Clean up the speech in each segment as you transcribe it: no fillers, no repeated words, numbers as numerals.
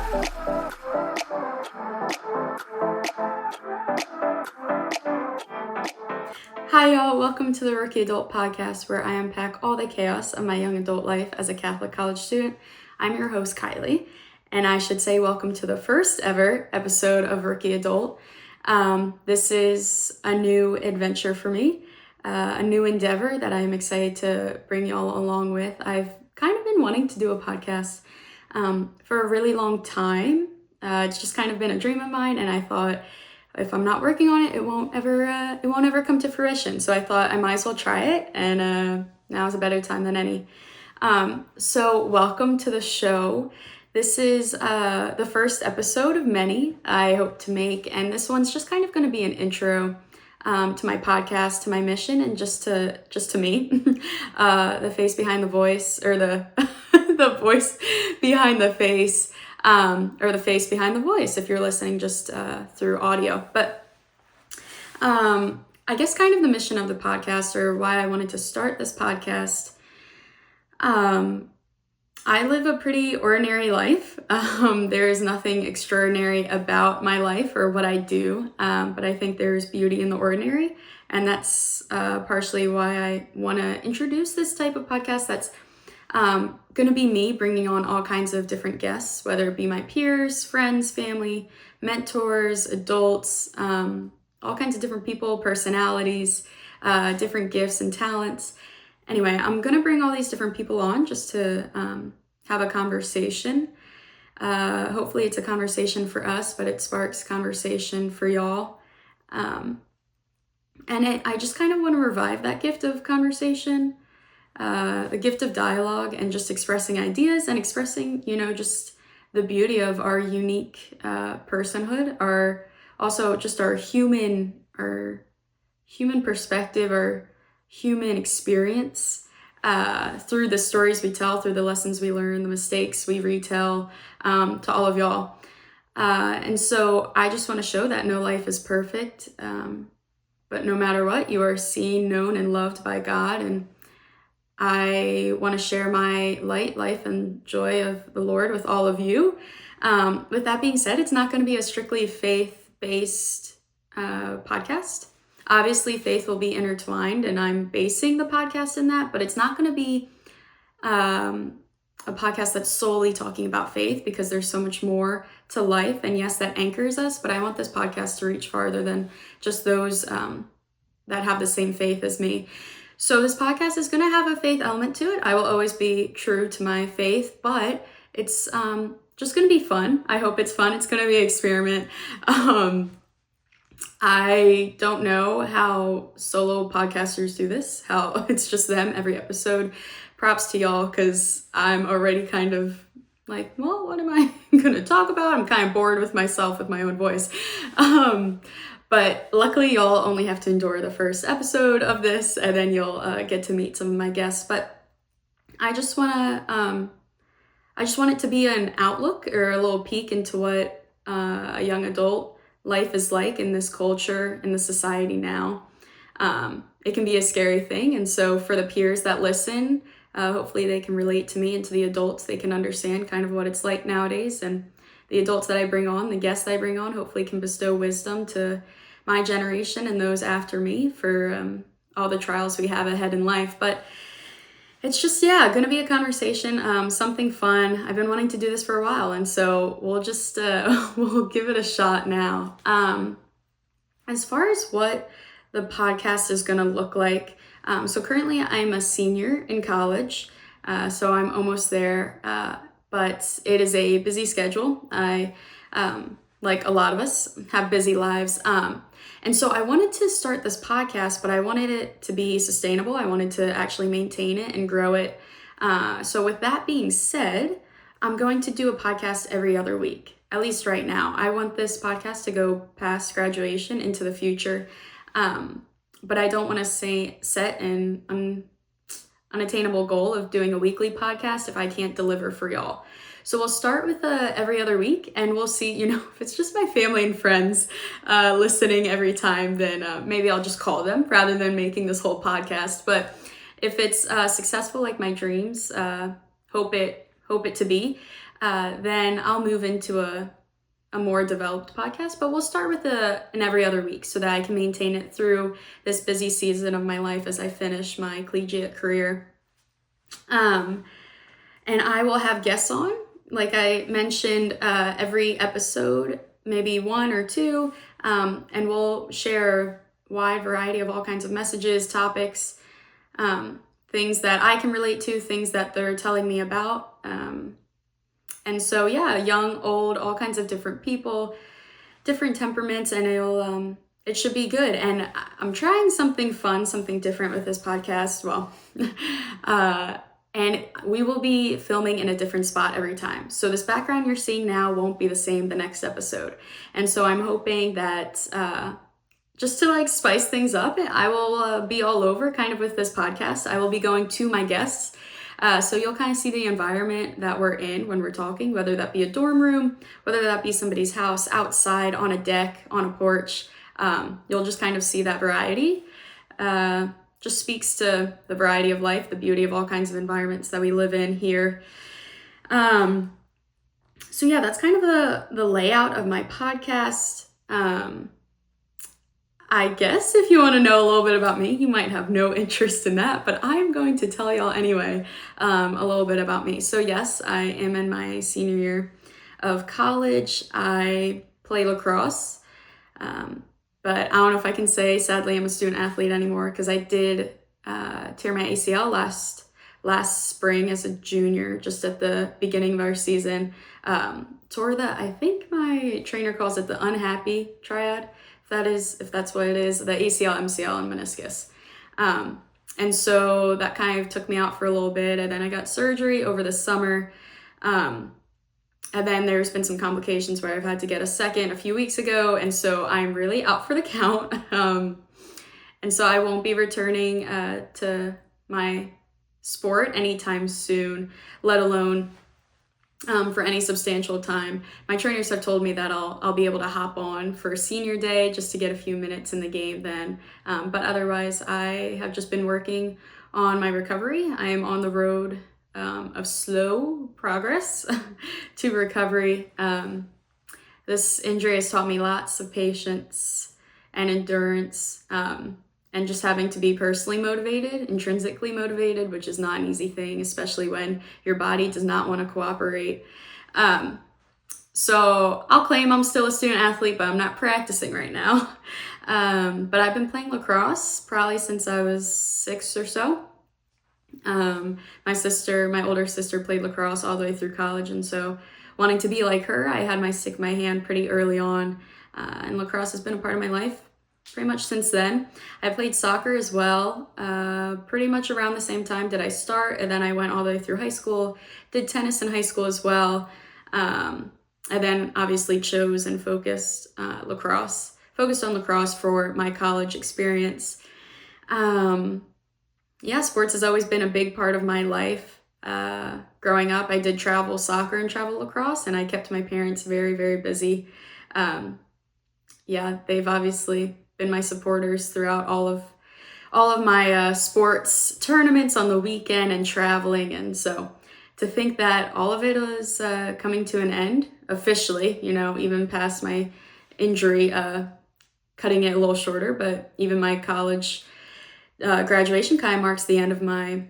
Hi y'all, welcome to the Rookie Adult Podcast where I unpack all the chaos of my young adult life as a Catholic college student. I'm your host, Kylie, and I should say welcome to the first ever episode of Rookie Adult. This is a new adventure for me, a new endeavor that I'm excited to bring y'all along with. I've kind of been wanting to do a podcast for a really long time. It's just kind of been a dream of mine, and I thought, if I'm not working on it, it won't ever come to fruition. So I thought I might as well try it, and now is a better time than any. So welcome to the show. This is the first episode of many I hope to make, and this one's just kind of going to be an intro to my podcast, to my mission, and just to me, the face behind the voice, or the the voice behind the face. Or the face behind the voice if you're listening just through audio. But I guess kind of the mission of the podcast, or why I wanted to start this podcast, I live a pretty ordinary life. There is nothing extraordinary about my life or what I do, but I think there's beauty in the ordinary, and that's partially why I want to introduce this type of podcast that's going to be me bringing on all kinds of different guests, whether it be my peers, friends, family, mentors, adults, all kinds of different people, personalities, different gifts and talents. Anyway, I'm going to bring all these different people on just to have a conversation. Hopefully it's a conversation for us, but it sparks conversation for y'all. I just kind of want to revive that gift of conversation. The gift of dialogue and just expressing ideas and expressing, just the beauty of our unique personhood, our human perspective, our human experience through the stories we tell, through the lessons we learn, the mistakes we retell to all of y'all. And so I just want to show that no life is perfect, but no matter what, you are seen, known, and loved by God. And I want to share my light, life, and joy of the Lord with all of you. With that being said, it's not going to be a strictly faith-based podcast. Obviously, faith will be intertwined, and I'm basing the podcast in that, but it's not going to be a podcast that's solely talking about faith, because there's so much more to life. And yes, that anchors us, but I want this podcast to reach farther than just those that have the same faith as me. So this podcast is going to have a faith element to it. I will always be true to my faith, but it's just going to be fun. I hope it's fun. It's going to be an experiment. I don't know how solo podcasters do this, how it's just them every episode. Props to y'all, because I'm already kind of like, well, what am I going to talk about? I'm kind of bored with myself, with my own voice. But luckily, y'all only have to endure the first episode of this, and then you'll get to meet some of my guests. But I just want it to be an outlook, or a little peek into what a young adult life is like in this culture, in the society now. It can be a scary thing, and so for the peers that listen, hopefully they can relate to me, and to the adults, they can understand kind of what it's like nowadays. And the adults that I bring on, the guests that I bring on, hopefully can bestow wisdom to my generation and those after me for all the trials we have ahead in life. But it's just, going to be a conversation, something fun. I've been wanting to do this for a while, and so we'll just, we'll give it a shot now. As far as what the podcast is going to look like, so currently I'm a senior in college, so I'm almost there, but it is a busy schedule. I, like a lot of us, have busy lives. And so I wanted to start this podcast, but I wanted it to be sustainable. I wanted to actually maintain it and grow it. So with that being said, I'm going to do a podcast every other week, at least right now. I want this podcast to go past graduation into the future. But I don't want to set an unattainable goal of doing a weekly podcast if I can't deliver for y'all. So we'll start with every other week, and we'll see, if it's just my family and friends listening every time, then maybe I'll just call them rather than making this whole podcast. But if it's successful like my dreams, hope it to be, then I'll move into a more developed podcast, but we'll start with an every other week so that I can maintain it through this busy season of my life as I finish my collegiate career. And I will have guests on, like I mentioned, every episode, maybe one or two, and we'll share a wide variety of all kinds of messages, topics, things that I can relate to, things that they're telling me about. And so, yeah, young, old, all kinds of different people, different temperaments, and it should be good. And I'm trying something fun, something different with this podcast. Well, and we will be filming in a different spot every time. So this background you're seeing now won't be the same the next episode. And so I'm hoping that just to like spice things up, I will be all over kind of with this podcast. I will be going to my guests. So you'll kind of see the environment that we're in when we're talking, whether that be a dorm room, whether that be somebody's house, outside, on a deck, on a porch. You'll just kind of see that variety. Just speaks to the variety of life, the beauty of all kinds of environments that we live in here. So yeah, that's kind of the layout of my podcast. I guess if you want to know a little bit about me, you might have no interest in that, but I'm going to tell y'all anyway, a little bit about me. So yes, I am in my senior year of college. I play lacrosse, but I don't know if I can say, sadly, I'm a student athlete anymore because I did tear my ACL last spring as a junior, just at the beginning of our season. Tore that, I think my trainer calls it the unhappy triad. If that's what it is, the ACL, MCL, and meniscus. And so that kind of took me out for a little bit, and then I got surgery over the summer. And then there's been some complications where I've had to get a second a few weeks ago, and so I'm really out for the count. And so I won't be returning to my sport anytime soon, let alone for any substantial time. My trainers have told me that I'll be able to hop on for senior day just to get a few minutes in the game then. But otherwise, I have just been working on my recovery. I am on the road of slow progress to recovery. This injury has taught me lots of patience and endurance, and just having to be personally motivated, intrinsically motivated, which is not an easy thing, especially when your body does not want to cooperate. So I'll claim I'm still a student athlete, but I'm not practicing right now. But I've been playing lacrosse probably since I was 6 or so. My older sister played lacrosse all the way through college, and so wanting to be like her, I had my stick in my hand pretty early on, and lacrosse has been a part of my life pretty much since then. I played soccer as well. Pretty much around the same time did I start, and then I went all the way through high school, did tennis in high school as well, and then obviously chose and focused on lacrosse for my college experience. Sports has always been a big part of my life. Growing up, I did travel soccer and travel lacrosse, and I kept my parents very, very busy. They've obviously been my supporters throughout all of my sports tournaments on the weekend and traveling. And so to think that all of it was coming to an end officially, even past my injury, cutting it a little shorter, but even my college graduation kind of marks the end of my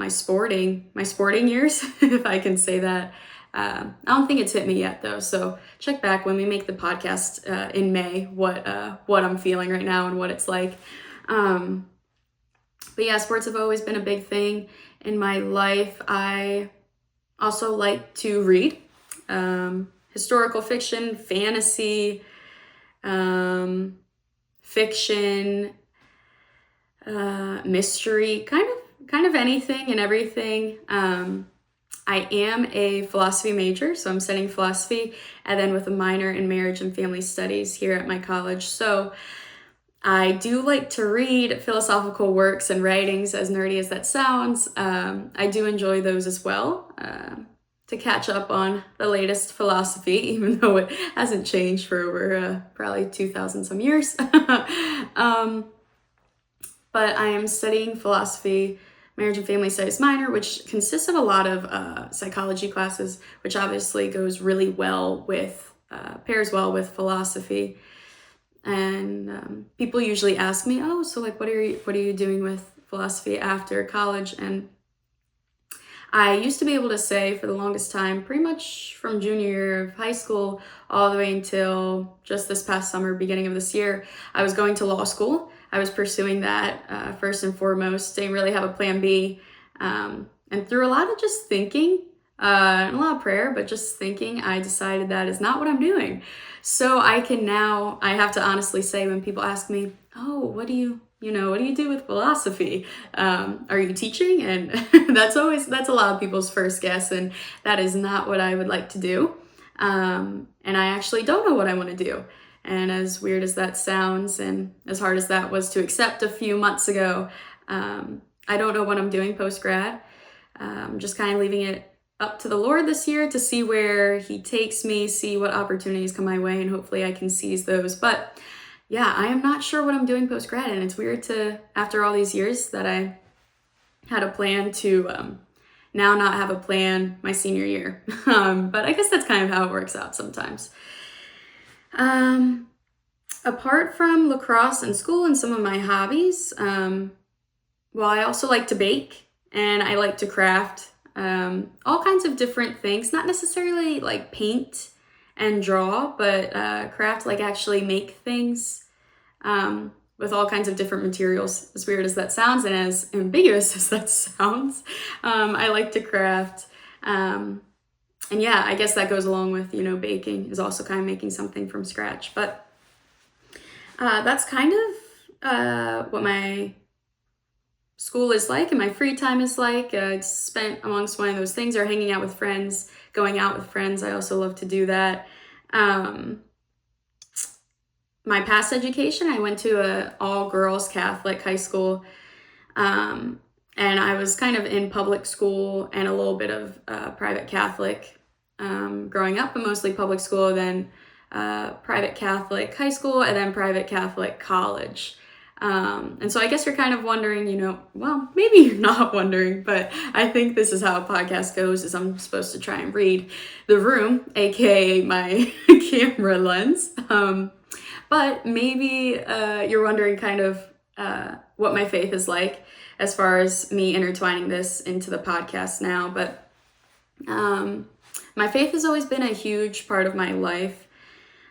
sporting years, if I can say that. I don't think it's hit me yet though, so check back when we make the podcast in May what I'm feeling right now and what it's like. But yeah, sports have always been a big thing in my life. I also like to read historical fiction, fantasy, fiction, mystery, kind of anything and everything. I am a philosophy major, so I'm studying philosophy, and then with a minor in marriage and family studies here at my college. So I do like to read philosophical works and writings, as nerdy as that sounds. I do enjoy those as well, to catch up on the latest philosophy, even though it hasn't changed for over probably 2,000 some years. But I am studying philosophy marriage and family studies minor, which consists of a lot of psychology classes, which obviously goes really well with, pairs well with philosophy. And people usually ask me, oh, so like, what are you doing with philosophy after college? And I used to be able to say for the longest time, pretty much from junior year of high school all the way until just this past summer, beginning of this year, I was going to law school. I was pursuing that first and foremost. Didn't really have a plan B. And through a lot of just thinking, and a lot of prayer, but just thinking, I decided that is not what I'm doing. So I have to honestly say when people ask me, oh, what do you do with philosophy? Are you teaching? And that's a lot of people's first guess, and that is not what I would like to do. And I actually don't know what I want to do. And as weird as that sounds, and as hard as that was to accept a few months ago, I don't know what I'm doing post-grad. I'm just kind of leaving it up to the Lord this year to see where he takes me, see what opportunities come my way, and hopefully I can seize those. But yeah, I am not sure what I'm doing post-grad, and it's weird to, after all these years that I had a plan, to now not have a plan my senior year. But I guess that's kind of how it works out sometimes. Apart from lacrosse and school and some of my hobbies, well, I also like to bake and I like to craft. All kinds of different things, not necessarily like paint and draw, but craft, like actually make things with all kinds of different materials. As weird as that sounds and as ambiguous as that sounds, I like to craft. And yeah, I guess that goes along with, baking is also kind of making something from scratch. But that's kind of what my school is like and my free time is like. It's spent amongst one of those things, or hanging out with friends, going out with friends. I also love to do that. My past education, I went to a all-girls Catholic high school, and I was kind of in public school and a little bit of private Catholic growing up, but mostly public school, then private Catholic high school, and then private Catholic college. And so I guess you're kind of wondering, well, maybe you're not wondering, but I think this is how a podcast goes, is I'm supposed to try and read the room, aka my camera lens. But maybe you're wondering kind of what my faith is like as far as me intertwining this into the podcast now. But my faith has always been a huge part of my life.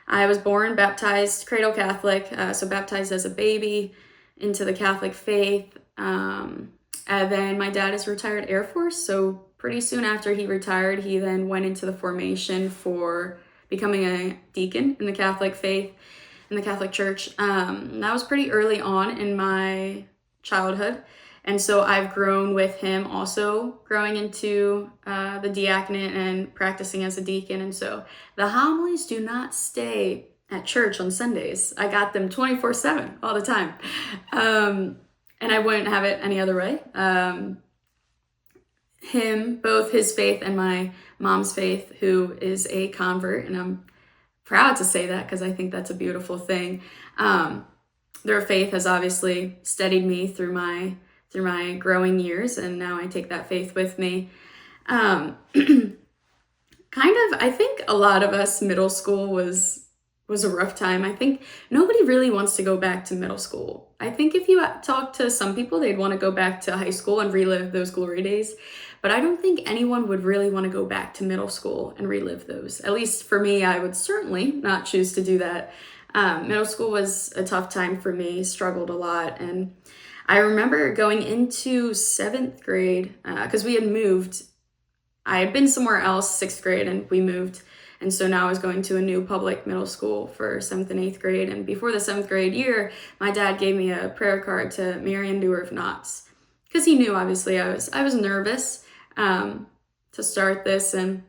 I was born baptized, cradle Catholic, so baptized as a baby into the Catholic faith. And then my dad is retired Air Force, so pretty soon after he retired, he then went into the formation for becoming a deacon in the Catholic faith, in the Catholic Church. That was pretty early on in my childhood. And so I've grown with him also, growing into the diaconate and practicing as a deacon. And so the homilies do not stay at church on Sundays. I got them 24/7 all the time. And I wouldn't have it any other way. Both his faith and my mom's faith, who is a convert, and I'm proud to say that because I think that's a beautiful thing. Their faith has obviously steadied me through my growing years, and now I take that faith with me. I think a lot of us, middle school was a rough time. I think nobody really wants to go back to middle school. I think if you talk to some people, they'd want to go back to high school and relive those glory days. But I don't think anyone would really want to go back to middle school and relive those. At least for me, I would certainly not choose to do that. Middle school was a tough time for me, struggled a lot. And I remember going into 7th grade, because we had moved. I had been somewhere else 6th grade and we moved. And so now I was going to a new public middle school for 7th and 8th grade. And before the 7th grade year, my dad gave me a prayer card to Marian Doer of Knots, because he knew, obviously, I was nervous to start this. And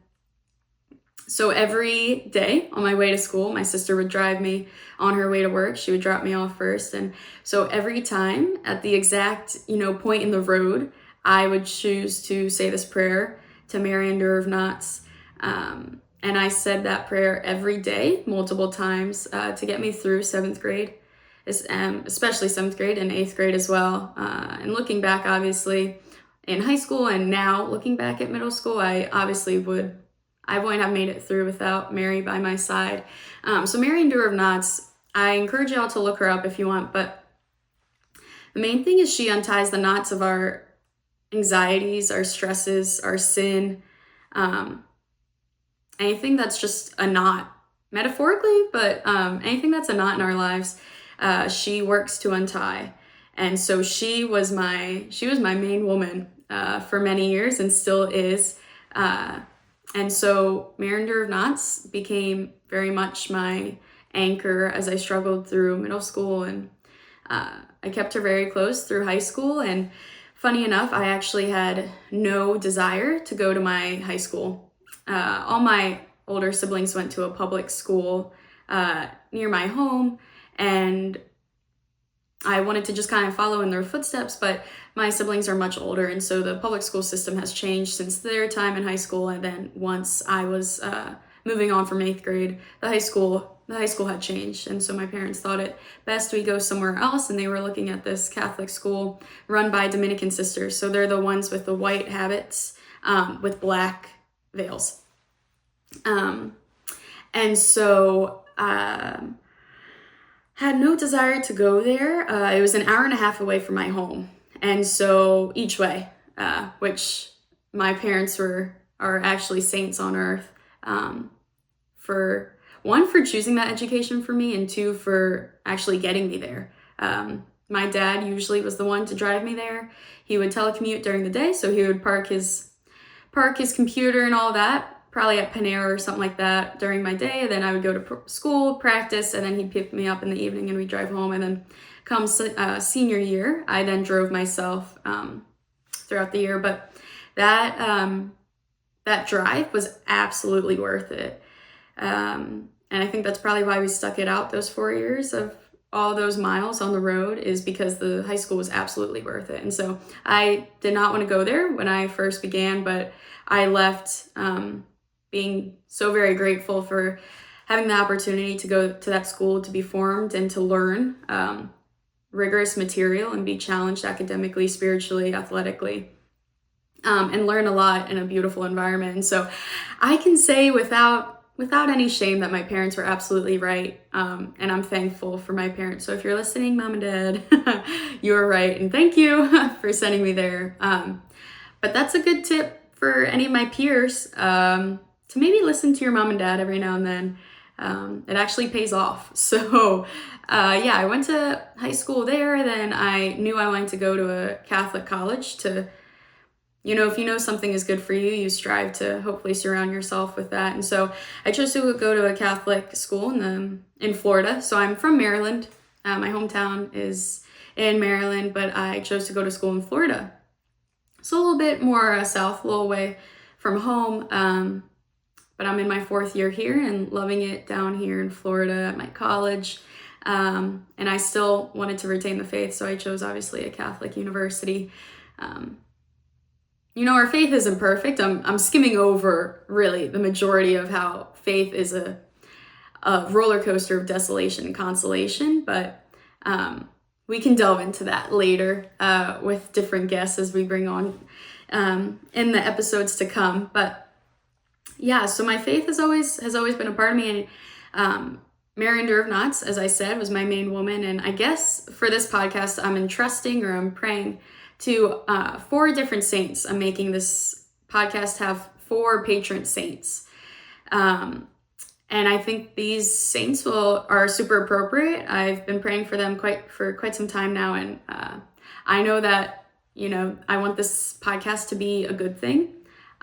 so every day on my way to school, my sister would drive me on her way to work. She would drop me off first. And so every time at the exact, point in the road, I would choose to say this prayer to Marian Doer of Knots. And I said that prayer every day, multiple times, to get me through 7th grade, especially 7th grade and 8th grade as well. And looking back, obviously, in high school, and now looking back at middle school, I wouldn't have made it through without Mary by my side. So Mary Endure of Knots, I encourage y'all to look her up if you want, but the main thing is she unties the knots of our anxieties, our stresses, our sin, anything that's just a knot, metaphorically, but anything that's a knot in our lives, she works to untie. And so she was my main woman for many years and still is. And so Mary Endure of Knots became very much my anchor as I struggled through middle school, and I kept her very close through high school. And funny enough, I actually had no desire to go to my high school. All my older siblings went to a public school near my home, and I wanted to just kind of follow in their footsteps, but my siblings are much older, and so the public school system has changed since their time in high school. And then once I was moving on from 8th grade, the high school had changed, and so my parents thought it best we go somewhere else, and they were looking at this Catholic school run by Dominican sisters. So they're the ones with the white habits with black veils. And so had no desire to go there. It was an hour and a half away from my home, and so each way, which my parents are actually saints on earth, for choosing that education for me, and 2, for actually getting me there. My dad usually was the one to drive me there. He would telecommute during the day, so he would park his computer and all that, probably at Panera or something like that during my day. Then I would go to school, practice, and then he'd pick me up in the evening and we'd drive home. And then come senior year, I then drove myself throughout the year. But that drive was absolutely worth it. And I think that's probably why we stuck it out those 4 years of all those miles on the road, is because the high school was absolutely worth it. And so I did not want to go there when I first began, but I left being so very grateful for having the opportunity to go to that school, to be formed and to learn rigorous material and be challenged academically, spiritually, athletically, and learn a lot in a beautiful environment. And so I can say without any shame that my parents were absolutely right, and I'm thankful for my parents. So if you're listening, Mom and Dad, you're right, and thank you for sending me there. But that's a good tip for any of my peers, to maybe listen to your mom and dad every now and then. It actually pays off. So yeah, I went to high school there. Then I knew I wanted to go to a Catholic college to, if you know something is good for you, you strive to hopefully surround yourself with that. And so I chose to go to a Catholic school in Florida. So I'm from Maryland. My hometown is in Maryland, but I chose to go to school in Florida. So a little bit more south, a little away from home. But I'm in my 4th year here and loving it down here in Florida at my college. And I still wanted to retain the faith, so I chose obviously a Catholic university. Our faith isn't perfect. I'm skimming over really the majority of how faith is a roller coaster of desolation and consolation, but we can delve into that later with different guests as we bring on in the episodes to come. But yeah, so my faith has always been a part of me, and Mary Endure of Knots, as I said, was my main woman. And I guess for this podcast, I'm entrusting, or I'm praying to 4 different saints. I'm making this podcast have 4 patron saints. And I think these saints are super appropriate. I've been praying for them for quite some time now. And I know that, I want this podcast to be a good thing.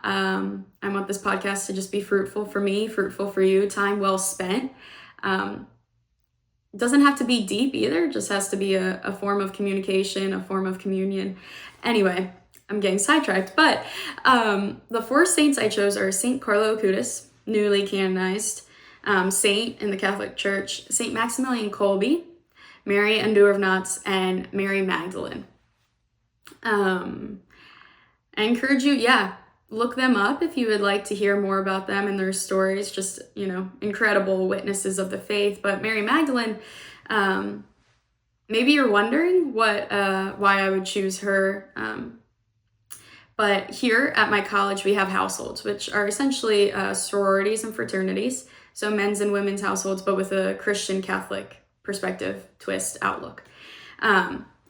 I want this podcast to just be fruitful for me, fruitful for you, time well spent. It doesn't have to be deep either. It just has to be a form of communication, a form of communion. Anyway, I'm getting sidetracked, but the 4 saints I chose are Saint Carlo Acutis, newly canonized saint in the Catholic Church, Saint Maximilian Kolbe, Mary Endure of Knots, and Mary Magdalene. I encourage you, look them up if you would like to hear more about them and their stories. Just, incredible witnesses of the faith. But Mary Magdalene, maybe you're wondering why I would choose her. But here at my college, we have households, which are essentially sororities and fraternities. So men's and women's households, but with a Christian Catholic perspective, twist, outlook.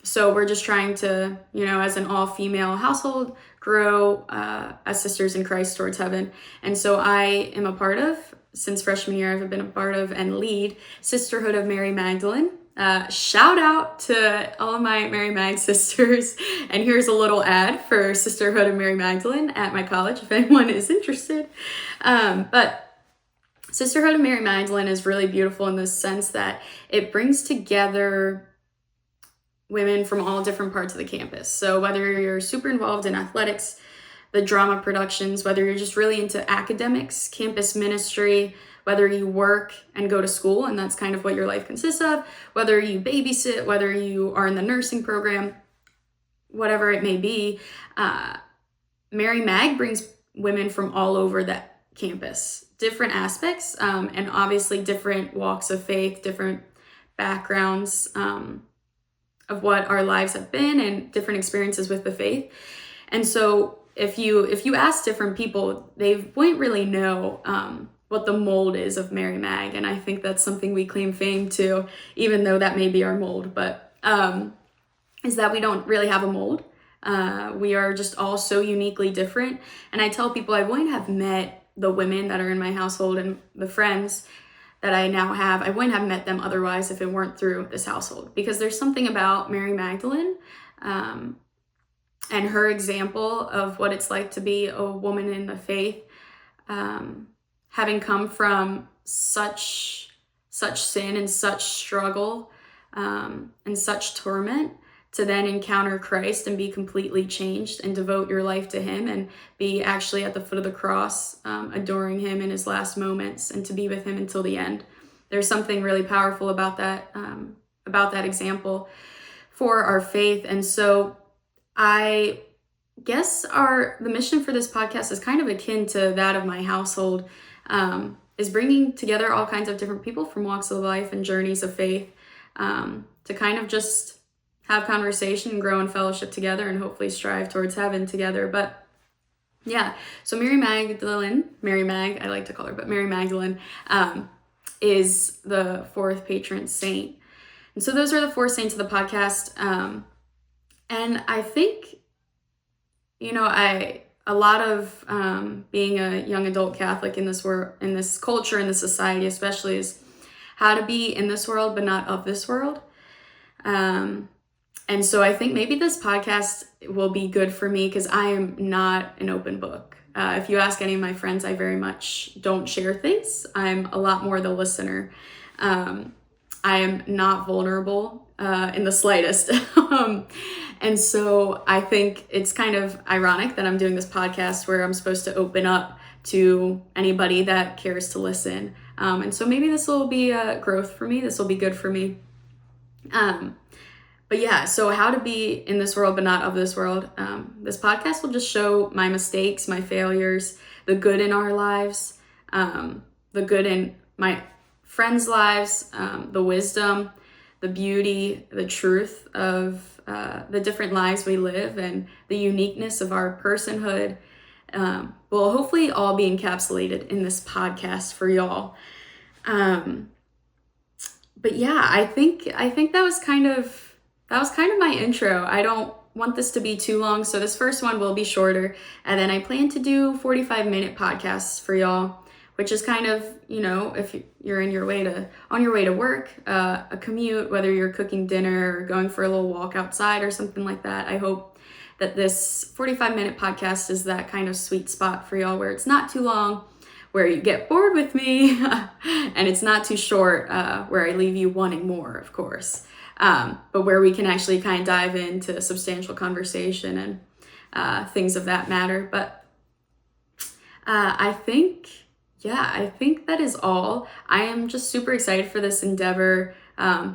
So we're just trying to, as an all-female household, grow as sisters in Christ towards heaven. And so I am a part of, since freshman year, I've been a part of and lead Sisterhood of Mary Magdalene. Shout out to all of my Mary Mag sisters. And here's a little ad for Sisterhood of Mary Magdalene at my college, if anyone is interested. But Sisterhood of Mary Magdalene is really beautiful in the sense that it brings together women from all different parts of the campus. So whether you're super involved in athletics, the drama productions, whether you're just really into academics, campus ministry, whether you work and go to school, and that's kind of what your life consists of, whether you babysit, whether you are in the nursing program, whatever it may be, Mary Mag brings women from all over that campus, different aspects, and obviously different walks of faith, different backgrounds of what our lives have been and different experiences with the faith. And so if you ask different people, they wouldn't really know what the mold is of Mary Mag. And I think that's something we claim fame to, even though that may be our mold, but is that we don't really have a mold. We are just all so uniquely different. And I tell people I wouldn't have met the women that are in my household and the friends that I now have. I wouldn't have met them otherwise if it weren't through this household, because there's something about Mary Magdalene and her example of what it's like to be a woman in the faith, having come from such sin and such struggle and such torment, to then encounter Christ and be completely changed and devote your life to him and be actually at the foot of the cross, adoring him in his last moments and to be with him until the end. There's something really powerful about that example for our faith. And so I guess the mission for this podcast is kind of akin to that of my household, is bringing together all kinds of different people from walks of life and journeys of faith, to kind of just have conversation and grow in fellowship together and hopefully strive towards heaven together. But yeah, so Mary Mag, I like to call her, but Mary Magdalene is the fourth patron saint. And so those are the four saints of the podcast. And I think, a lot of being a young adult Catholic in this world, in this culture, in this society especially, is how to be in this world but not of this world. And so I think maybe this podcast will be good for me because I am not an open book. If you ask any of my friends, I very much don't share things. I'm a lot more the listener. I am not vulnerable in the slightest. And so I think it's kind of ironic that I'm doing this podcast where I'm supposed to open up to anybody that cares to listen. And so maybe this will be a growth for me. This will be good for me. But yeah, so how to be in this world but not of this world. This podcast will just show my mistakes, my failures, the good in our lives, the good in my friends' lives, the wisdom, the beauty, the truth of the different lives we live, and the uniqueness of our personhood will hopefully all be encapsulated in this podcast for y'all. But yeah, I think that was kind of my intro. I don't want this to be too long, so this first one will be shorter, and then I plan to do 45-minute podcasts for y'all, which is kind of, if you're on your way to work, a commute, whether you're cooking dinner or going for a little walk outside or something like that. I hope that this 45-minute podcast is that kind of sweet spot for y'all, where it's not too long, where you get bored with me, and it's not too short, where I leave you wanting more, of course. But where we can actually kind of dive into substantial conversation and things of that matter. But I think that is all. I am just super excited for this endeavor.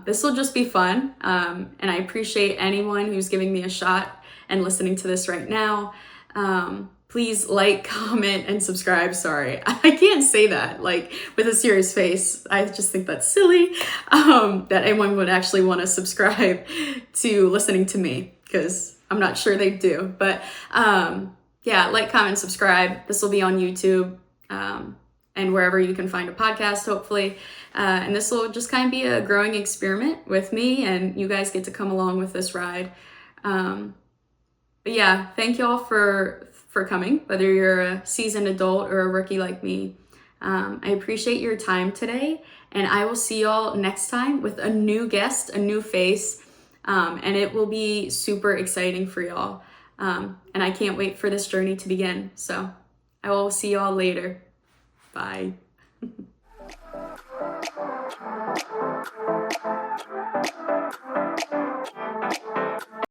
This will just be fun. And I appreciate anyone who's giving me a shot and listening to this right now. Please like, comment, and subscribe. Sorry, I can't say that with a serious face. I just think that's silly, that anyone would actually want to subscribe to listening to me, because I'm not sure they do. But yeah, like, comment, subscribe. This will be on YouTube and wherever you can find a podcast, hopefully. And this will just kind of be a growing experiment with me, and you guys get to come along with this ride. But yeah, thank y'all for coming, whether you're a seasoned adult or a rookie like me. I appreciate your time today, and I will see y'all next time with a new guest, a new face, and it will be super exciting for y'all. And I can't wait for this journey to begin. So I will see y'all later. Bye.